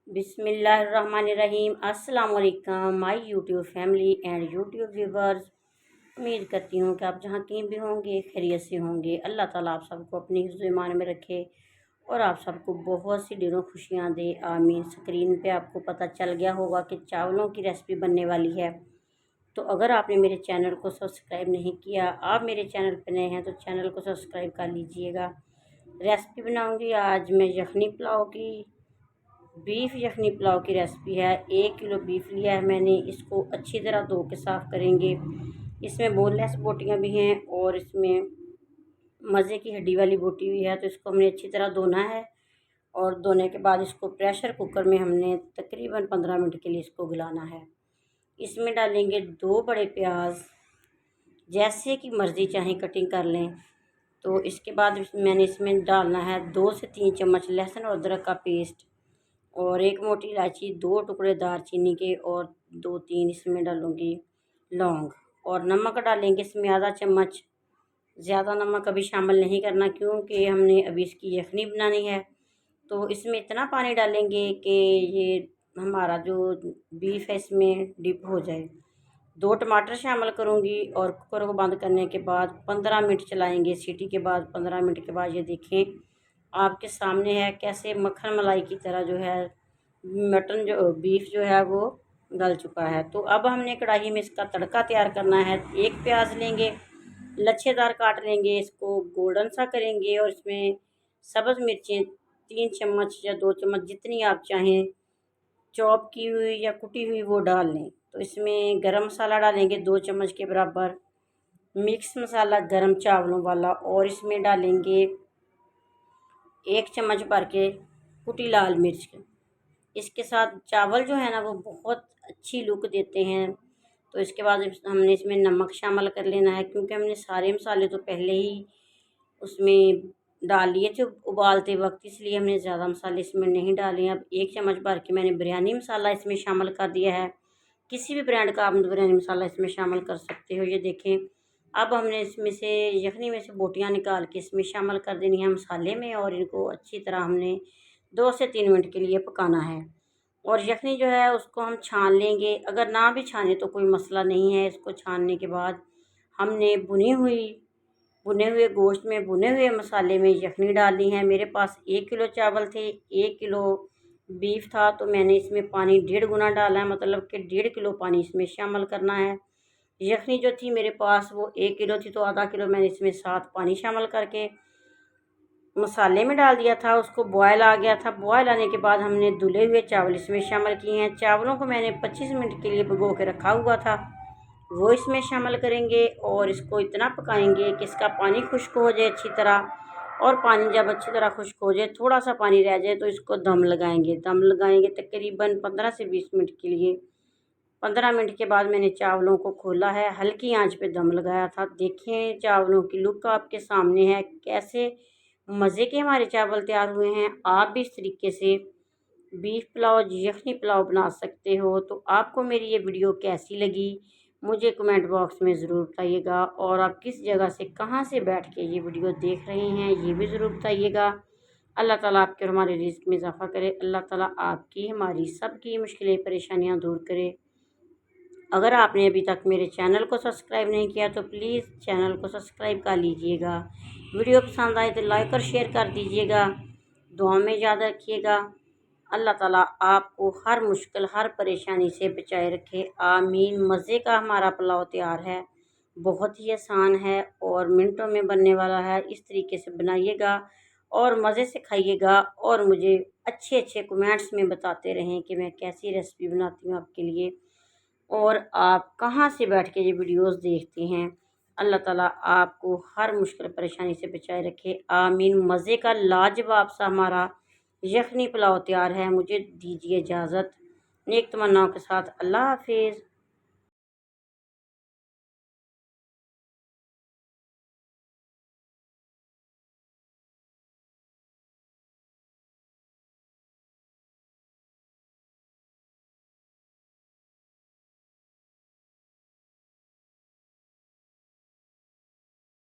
बिस्मिल्लाहिर्रहमानिर्रहीम। अस्सलाम वालेकुम my YouTube family and YouTube viewers. उम्मीद करती हूँ कि आप जहाँ कहीं भी होंगे खैरियत से होंगे। अल्लाह ताला आप सबको अपनी हिफ्ज़ ईमान में रखे और आप सबको बहुत सी ढेरों खुशियाँ दे, आमीन। स्क्रीन पे आपको पता चल गया होगा कि चावलों की रेसिपी बनने वाली है। तो अगर आपने मेरे चैनल को सब्सक्राइब नहीं किया, आप मेरे चैनल पर नए हैं तो चैनल को सब्सक्राइब कर लीजिएगा। रेसिपी बनाऊँगी आज मैं यखनी पुलाव की, बीफ यखनी पुलाव की रेसिपी है। 1 किलो बीफ लिया है मैंने, इसको अच्छी तरह धो के साफ़ करेंगे। इसमें बोनलेस बोटियां भी हैं और इसमें मज़े की हड्डी वाली बोटी भी है, तो इसको हमने अच्छी तरह धोना है। और धोने के बाद इसको प्रेशर कुकर में हमने तकरीबन 15 मिनट के लिए इसको गलाना है। इसमें डालेंगे 2 बड़े प्याज, जैसे कि मर्ज़ी चाहें कटिंग कर लें। तो इसके बाद मैंने इसमें डालना है 2 से 3 चम्मच लहसुन और अदरक का पेस्ट और 1 मोटी इलायची, 2 टुकड़े दालचीनी के और 2-3 इसमें डालूँगी लौंग। और नमक डालेंगे इसमें आधा चम्मच। ज़्यादा नमक अभी शामिल नहीं करना क्योंकि हमने अभी इसकी यखनी बनानी है। तो इसमें इतना पानी डालेंगे कि ये हमारा जो बीफ है इसमें डिप हो जाए। 2 टमाटर शामिल करूँगी और कुकर को बंद करने के बाद 15 मिनट चलाएँगे। सीटी के बाद 15 मिनट के बाद ये देखें आपके सामने है कैसे मक्खन मलाई की तरह जो है मटन जो बीफ जो है वो गल चुका है। तो अब हमने कढ़ाई में इसका तड़का तैयार करना है। 1 प्याज लेंगे, लच्छेदार काट लेंगे, इसको गोल्डन सा करेंगे और इसमें सब्ज़ मिर्चें 3 चम्मच या 2 चम्मच जितनी आप चाहें चॉप की हुई या कुटी हुई वो डाल लें। तो इसमें गरम मसाला डालेंगे 2 चम्मच के बराबर, मिक्स मसाला गरम चावलों वाला, और इसमें डालेंगे 1 चम्मच भर के कुटी लाल मिर्च। इसके साथ चावल जो है ना वो बहुत अच्छी लुक देते हैं। तो इसके बाद हमने इसमें नमक शामिल कर लेना है क्योंकि हमने सारे मसाले तो पहले ही उसमें डाल लिए थे उबालते वक्त, इसलिए हमने ज़्यादा मसाले इसमें नहीं डाले। अब 1 चम्मच भर के मैंने बिरयानी मसाला इसमें शामिल कर दिया है। किसी भी ब्रांड का आप बिरयानी मसाला इसमें शामिल कर सकते हो। ये देखें अब हमने इसमें से यखनी में से बोटियां निकाल के इसमें शामिल कर देनी है मसाले में और इनको अच्छी तरह हमने 2 से 3 मिनट के लिए पकाना है। और यखनी जो है उसको हम छान लेंगे, अगर ना भी छाने तो कोई मसला नहीं है। इसको छानने के बाद हमने भुने हुए गोश्त में भुने हुए मसाले में यखनी डालनी है। मेरे पास 1 किलो चावल थे, 1 किलो बीफ था, तो मैंने इसमें पानी 1.5 गुना डाला है, मतलब कि 1.5 किलो पानी इसमें शामिल करना है। यखनी जो थी मेरे पास वो 1 किलो थी, तो आधा किलो मैंने इसमें साथ पानी शामिल करके मसाले में डाल दिया था। उसको बॉयल आ गया था। बॉयल आने के बाद हमने धुले हुए चावल इसमें शामिल किए हैं। चावलों को मैंने 25 मिनट के लिए भिगो के रखा हुआ था, वो इसमें शामिल करेंगे और इसको इतना पकाएंगे कि इसका पानी खुश्क हो जाए अच्छी तरह। और पानी जब अच्छी तरह खुश्क हो जाए, थोड़ा सा पानी रह जाए, तो इसको दम लगाएंगे तकरीबन 15 से 20 मिनट के लिए। 15 मिनट के बाद मैंने चावलों को खोला है, हल्की आंच पे दम लगाया था। देखें चावलों की लुक आपके सामने है, कैसे मज़े के हमारे चावल तैयार हुए हैं। आप भी इस तरीके से बीफ पुलाव यखनी पुलाव बना सकते हो। तो आपको मेरी ये वीडियो कैसी लगी मुझे कमेंट बॉक्स में ज़रूर बताइएगा, और आप किस जगह से कहाँ से बैठ के ये वीडियो देख रहे हैं ये भी ज़रूर बताइएगा। अल्लाह ताला आपके और हमारे रिज़्क़ में इजाफ़ा करे। अल्लाह ताला आपकी हमारी सबकी मुश्किलें परेशानियाँ दूर करे। अगर आपने अभी तक मेरे चैनल को सब्सक्राइब नहीं किया तो प्लीज़ चैनल को सब्सक्राइब कर लीजिएगा। वीडियो पसंद आए तो लाइक और शेयर कर दीजिएगा। दुआ में याद रखिएगा। अल्लाह ताला आपको हर मुश्किल हर परेशानी से बचाए रखे, आमीन। मज़े का हमारा पुलाव तैयार है, बहुत ही आसान है और मिनटों में बनने वाला है। इस तरीके से बनाइएगा और मज़े से खाइएगा और मुझे अच्छे अच्छे कमेंट्स में बताते रहें कि मैं कैसी रेसिपी बनाती हूँ आपके लिए और आप कहाँ से बैठ के ये वीडियोस देखते हैं। अल्लाह ताला आपको हर मुश्किल परेशानी से बचाए रखे, आमीन। मज़े का लाजवाब सा हमारा यखनी पुलाव तैयार है। मुझे दीजिए इजाज़त, नेक तमन्नाओं के साथ। अल्लाह हाफिज़।